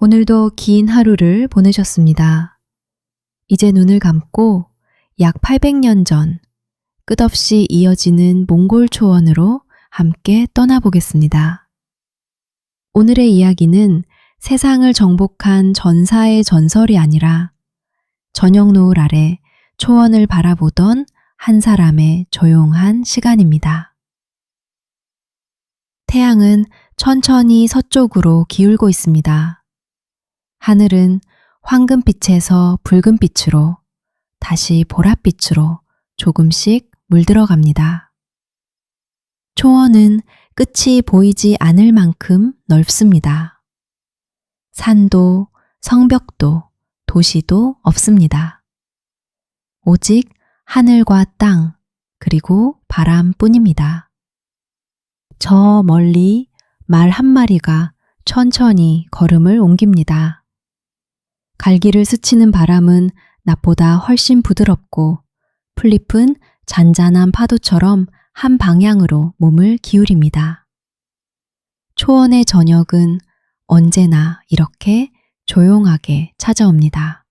오늘도 긴 하루를 보내셨습니다. 이제 눈을 감고 약 800년 전 끝없이 이어지는 몽골 초원으로 함께 떠나보겠습니다. 오늘의 이야기는 세상을 정복한 전사의 전설이 아니라 저녁 노을 아래 초원을 바라보던 한 사람의 조용한 시간입니다. 태양은 천천히 서쪽으로 기울고 있습니다. 하늘은 황금빛에서 붉은빛으로 다시 보랏빛으로 조금씩 물들어갑니다. 초원은 끝이 보이지 않을 만큼 넓습니다. 산도, 성벽도, 도시도 없습니다. 오직 하늘과 땅, 그리고 바람뿐입니다. 저 멀리 말 한 마리가 천천히 걸음을 옮깁니다. 갈기를 스치는 바람은 낮보다 훨씬 부드럽고 풀잎은 잔잔한 파도처럼 한 방향으로 몸을 기울입니다. 초원의 저녁은 언제나 이렇게 조용하게 찾아옵니다.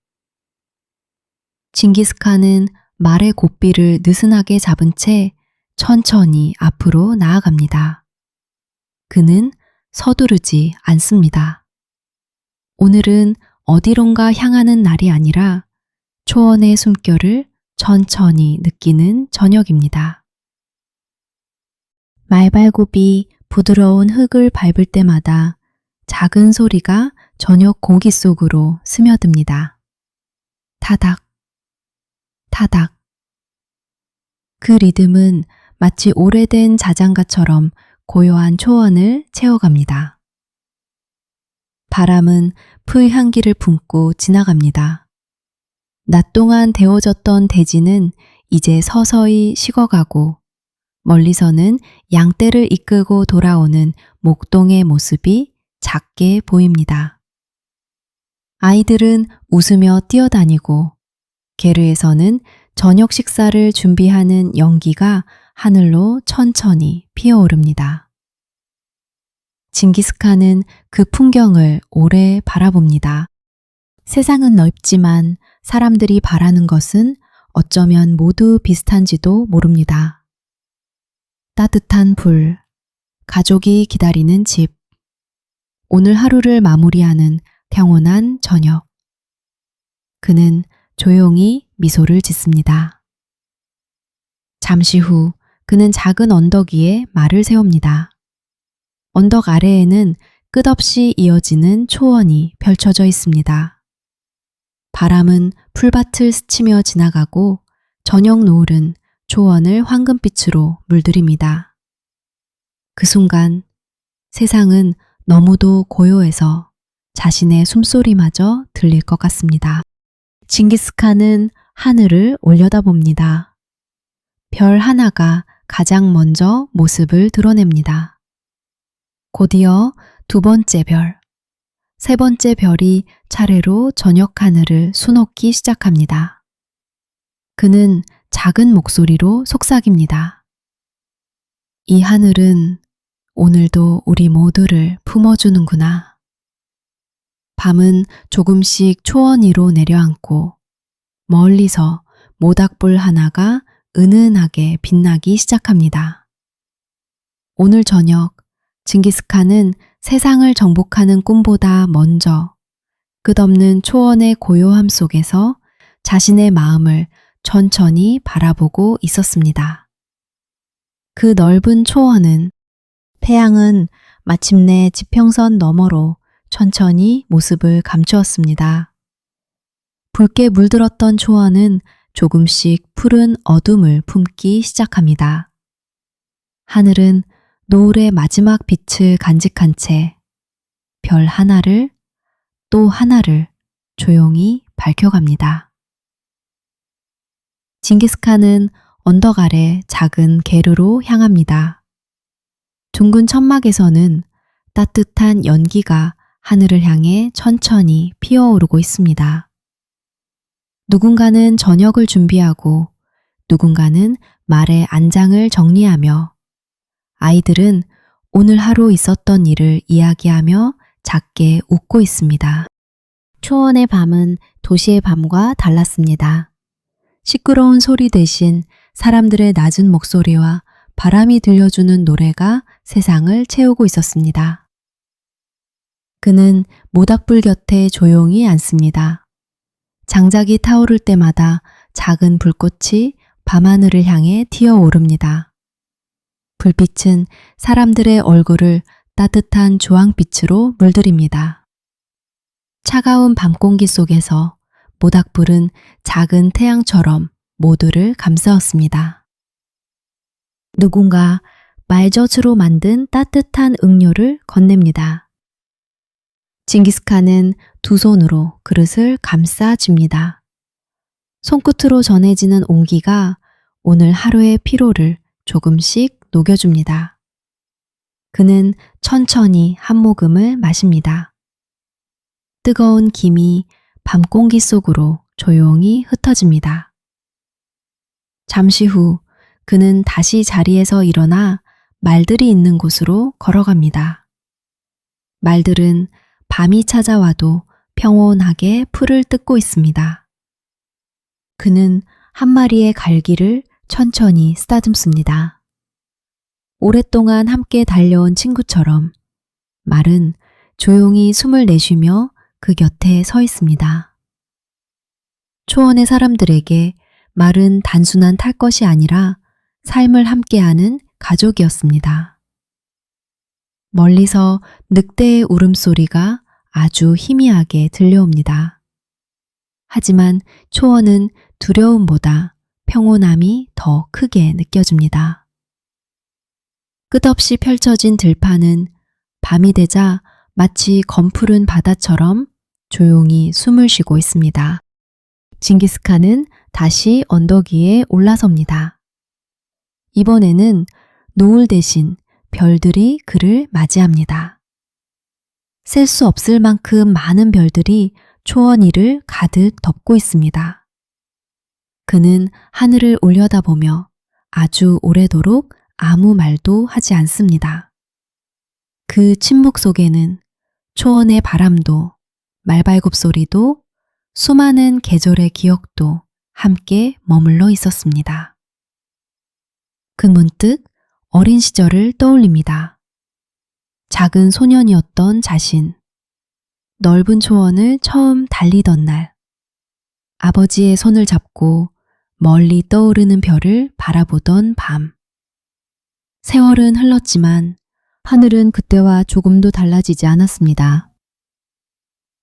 징기스칸은 말의 고삐를 느슨하게 잡은 채 천천히 앞으로 나아갑니다. 그는 서두르지 않습니다. 오늘은 어디론가 향하는 날이 아니라 초원의 숨결을 천천히 느끼는 저녁입니다. 말발굽이 부드러운 흙을 밟을 때마다 작은 소리가 저녁 공기 속으로 스며듭니다. 타닥, 타닥. 그 리듬은 마치 오래된 자장가처럼 고요한 초원을 채워갑니다. 바람은 풀 향기를 품고 지나갑니다. 낮 동안 데워졌던 대지는 이제 서서히 식어가고 멀리서는 양떼를 이끌고 돌아오는 목동의 모습이 작게 보입니다. 아이들은 웃으며 뛰어다니고 게르에서는 저녁 식사를 준비하는 연기가 하늘로 천천히 피어오릅니다. 징기스칸은 그 풍경을 오래 바라봅니다. 세상은 넓지만 사람들이 바라는 것은 어쩌면 모두 비슷한지도 모릅니다. 따뜻한 불, 가족이 기다리는 집, 오늘 하루를 마무리하는 평온한 저녁. 그는 조용히 미소를 짓습니다. 잠시 후 그는 작은 언덕 위에 말을 세웁니다. 언덕 아래에는 끝없이 이어지는 초원이 펼쳐져 있습니다. 바람은 풀밭을 스치며 지나가고 저녁 노을은 초원을 황금빛으로 물들입니다. 그 순간 세상은 너무도 고요해서 자신의 숨소리마저 들릴 것 같습니다. 징기스칸은 하늘을 올려다봅니다. 별 하나가 가장 먼저 모습을 드러냅니다. 곧이어 두 번째 별, 세 번째 별이 차례로 저녁 하늘을 수놓기 시작합니다. 그는 작은 목소리로 속삭입니다. 이 하늘은 오늘도 우리 모두를 품어주는구나. 밤은 조금씩 초원 위로 내려앉고 멀리서 모닥불 하나가 은은하게 빛나기 시작합니다. 오늘 저녁 징기스칸은 세상을 정복하는 꿈보다 먼저 끝없는 초원의 고요함 속에서 자신의 마음을 천천히 바라보고 있었습니다. 그 넓은 초원은 태양은 마침내 지평선 너머로 천천히 모습을 감추었습니다. 붉게 물들었던 초원은 조금씩 푸른 어둠을 품기 시작합니다. 하늘은 노을의 마지막 빛을 간직한 채 별 하나를 또 하나를 조용히 밝혀갑니다. 징기스칸은 언덕 아래 작은 게르로 향합니다. 둥근 천막에서는 따뜻한 연기가 하늘을 향해 천천히 피어오르고 있습니다. 누군가는 저녁을 준비하고 누군가는 말의 안장을 정리하며 아이들은 오늘 하루 있었던 일을 이야기하며 작게 웃고 있습니다. 초원의 밤은 도시의 밤과 달랐습니다. 시끄러운 소리 대신 사람들의 낮은 목소리와 바람이 들려주는 노래가 세상을 채우고 있었습니다. 그는 모닥불 곁에 조용히 앉습니다. 장작이 타오를 때마다 작은 불꽃이 밤하늘을 향해 튀어오릅니다. 불빛은 사람들의 얼굴을 따뜻한 주황빛으로 물들입니다. 차가운 밤 공기 속에서 모닥불은 작은 태양처럼 모두를 감싸었습니다. 누군가 말젖으로 만든 따뜻한 음료를 건넵니다. 징기스칸은 두 손으로 그릇을 감싸줍니다. 손끝으로 전해지는 온기가 오늘 하루의 피로를 조금씩 녹여줍니다. 그는 천천히 한 모금을 마십니다. 뜨거운 김이 밤 공기 속으로 조용히 흩어집니다. 잠시 후 그는 다시 자리에서 일어나 말들이 있는 곳으로 걸어갑니다. 말들은 밤이 찾아와도 평온하게 풀을 뜯고 있습니다. 그는 한 마리의 갈기를 천천히 쓰다듬습니다. 오랫동안 함께 달려온 친구처럼 말은 조용히 숨을 내쉬며 그 곁에 서 있습니다. 초원의 사람들에게 말은 단순한 탈 것이 아니라 삶을 함께하는 가족이었습니다. 멀리서 늑대의 울음소리가 아주 희미하게 들려옵니다. 하지만 초원은 두려움보다 평온함이 더 크게 느껴집니다. 끝없이 펼쳐진 들판은 밤이 되자 마치 검푸른 바다처럼 조용히 숨을 쉬고 있습니다. 징기스칸은 다시 언덕 위에 올라섭니다. 이번에는 노을 대신 별들이 그를 맞이합니다. 셀 수 없을 만큼 많은 별들이 초원 위를 가득 덮고 있습니다. 그는 하늘을 올려다보며 아주 오래도록 아무 말도 하지 않습니다. 그 침묵 속에는 초원의 바람도, 말발굽 소리도, 수많은 계절의 기억도 함께 머물러 있었습니다. 그 문득 어린 시절을 떠올립니다. 작은 소년이었던 자신, 넓은 초원을 처음 달리던 날, 아버지의 손을 잡고 멀리 떠오르는 별을 바라보던 밤. 세월은 흘렀지만 하늘은 그때와 조금도 달라지지 않았습니다.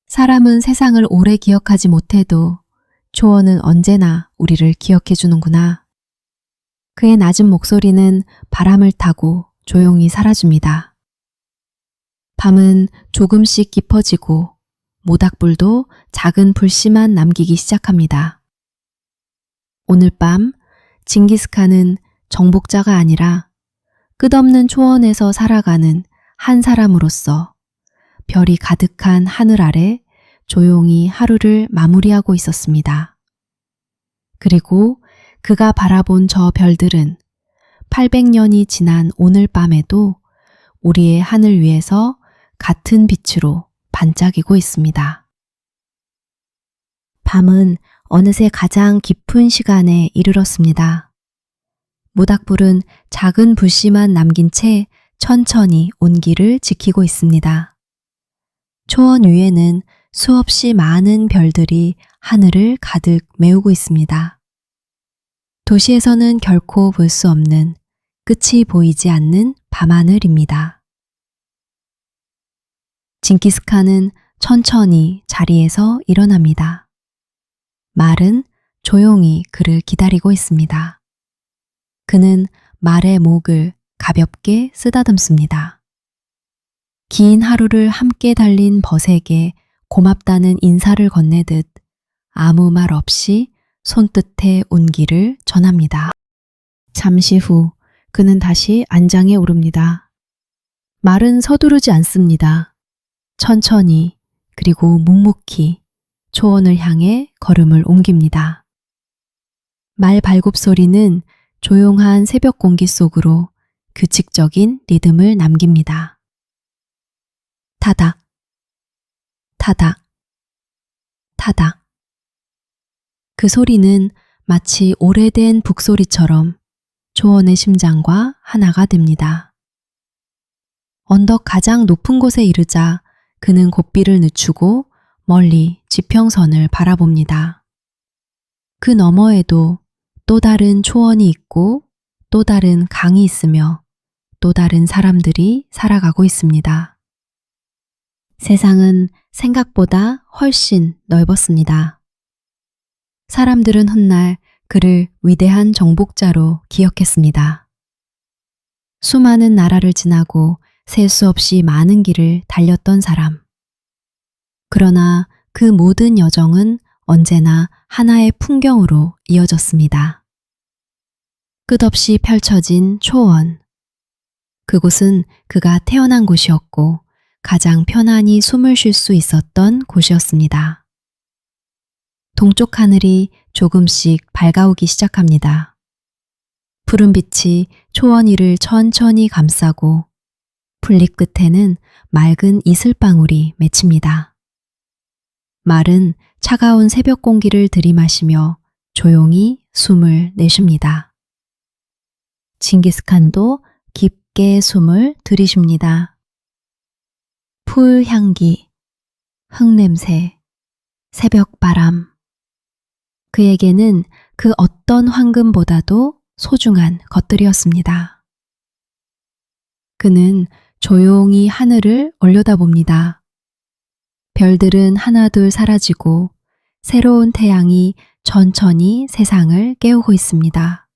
사람은 세상을 오래 기억하지 못해도 초원은 언제나 우리를 기억해 주는구나. 그의 낮은 목소리는 바람을 타고 조용히 사라집니다. 밤은 조금씩 깊어지고 모닥불도 작은 불씨만 남기기 시작합니다. 오늘 밤 징기스칸은 정복자가 아니라 끝없는 초원에서 살아가는 한 사람으로서 별이 가득한 하늘 아래 조용히 하루를 마무리하고 있었습니다. 그리고 그가 바라본 저 별들은 800년이 지난 오늘 밤에도 우리의 하늘 위에서 같은 빛으로 반짝이고 있습니다. 밤은 어느새 가장 깊은 시간에 이르렀습니다. 모닥불은 작은 불씨만 남긴 채 천천히 온기를 지키고 있습니다. 초원 위에는 수없이 많은 별들이 하늘을 가득 메우고 있습니다. 도시에서는 결코 볼 수 없는 끝이 보이지 않는 밤하늘입니다. 징기스칸은 천천히 자리에서 일어납니다. 말은 조용히 그를 기다리고 있습니다. 그는 말의 목을 가볍게 쓰다듬습니다. 긴 하루를 함께 달린 벗에게 고맙다는 인사를 건네듯 아무 말 없이 손끝에 온기를 전합니다. 잠시 후 그는 다시 안장에 오릅니다. 말은 서두르지 않습니다. 천천히 그리고 묵묵히 초원을 향해 걸음을 옮깁니다. 말 발굽 소리는 조용한 새벽 공기 속으로 규칙적인 리듬을 남깁니다. 타닥, 타닥, 타닥. 그 소리는 마치 오래된 북소리처럼 초원의 심장과 하나가 됩니다. 언덕 가장 높은 곳에 이르자 그는 고삐를 늦추고 멀리 지평선을 바라봅니다. 그 너머에도 또 다른 초원이 있고 또 다른 강이 있으며 또 다른 사람들이 살아가고 있습니다. 세상은 생각보다 훨씬 넓었습니다. 사람들은 훗날 그를 위대한 정복자로 기억했습니다. 수많은 나라를 지나고 셀 수 없이 많은 길을 달렸던 사람. 그러나 그 모든 여정은 언제나 하나의 풍경으로 이어졌습니다. 끝없이 펼쳐진 초원. 그곳은 그가 태어난 곳이었고 가장 편안히 숨을 쉴 수 있었던 곳이었습니다. 동쪽 하늘이 조금씩 밝아오기 시작합니다. 푸른 빛이 초원 위를 천천히 감싸고 풀잎 끝에는 맑은 이슬방울이 맺힙니다. 말은 차가운 새벽 공기를 들이마시며 조용히 숨을 내쉽니다. 징기스칸도 깊게 숨을 들이쉽니다. 풀 향기, 흙냄새, 새벽 바람. 그에게는 그 어떤 황금보다도 소중한 것들이었습니다. 그는 조용히 하늘을 올려다봅니다. 별들은 하나둘 사라지고 새로운 태양이 천천히 세상을 깨우고 있습니다.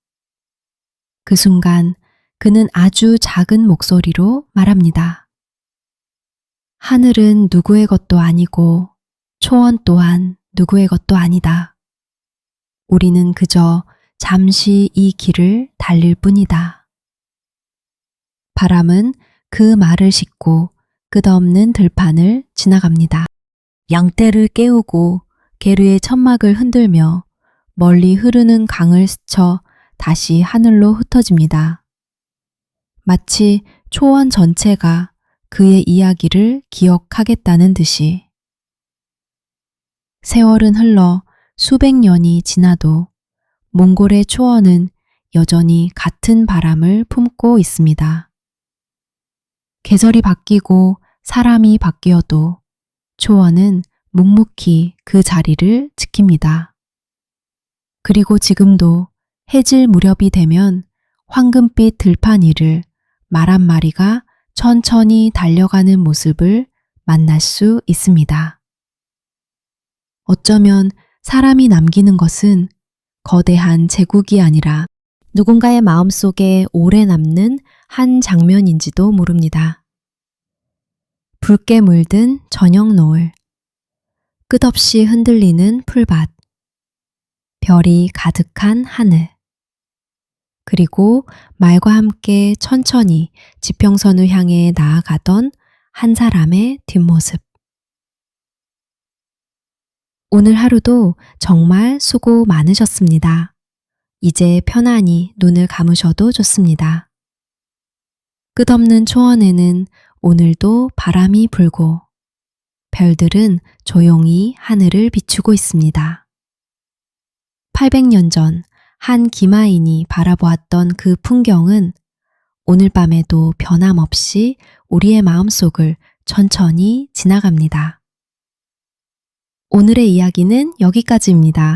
그 순간 그는 아주 작은 목소리로 말합니다. 하늘은 누구의 것도 아니고 초원 또한 누구의 것도 아니다. 우리는 그저 잠시 이 길을 달릴 뿐이다. 바람은 그 말을 싣고 끝없는 들판을 지나갑니다. 양떼를 깨우고 게르의 천막을 흔들며 멀리 흐르는 강을 스쳐 다시 하늘로 흩어집니다. 마치 초원 전체가 그의 이야기를 기억하겠다는 듯이. 세월은 흘러 수백 년이 지나도 몽골의 초원은 여전히 같은 바람을 품고 있습니다. 계절이 바뀌고 사람이 바뀌어도 초원은 묵묵히 그 자리를 지킵니다. 그리고 지금도 해질 무렵이 되면 황금빛 들판 위를 말 한 마리가 천천히 달려가는 모습을 만날 수 있습니다. 어쩌면 사람이 남기는 것은 거대한 제국이 아니라 누군가의 마음속에 오래 남는 한 장면인지도 모릅니다. 붉게 물든 저녁 노을, 끝없이 흔들리는 풀밭, 별이 가득한 하늘, 그리고 말과 함께 천천히 지평선을 향해 나아가던 한 사람의 뒷모습. 오늘 하루도 정말 수고 많으셨습니다. 이제 편안히 눈을 감으셔도 좋습니다. 끝없는 초원에는 오늘도 바람이 불고 별들은 조용히 하늘을 비추고 있습니다. 800년 전 한 기마인이 바라보았던 그 풍경은 오늘 밤에도 변함없이 우리의 마음속을 천천히 지나갑니다. 오늘의 이야기는 여기까지입니다.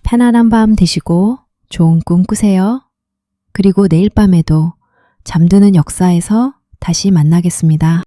편안한 밤 되시고 좋은 꿈 꾸세요. 그리고 내일 밤에도 잠드는 역사에서 다시 만나겠습니다.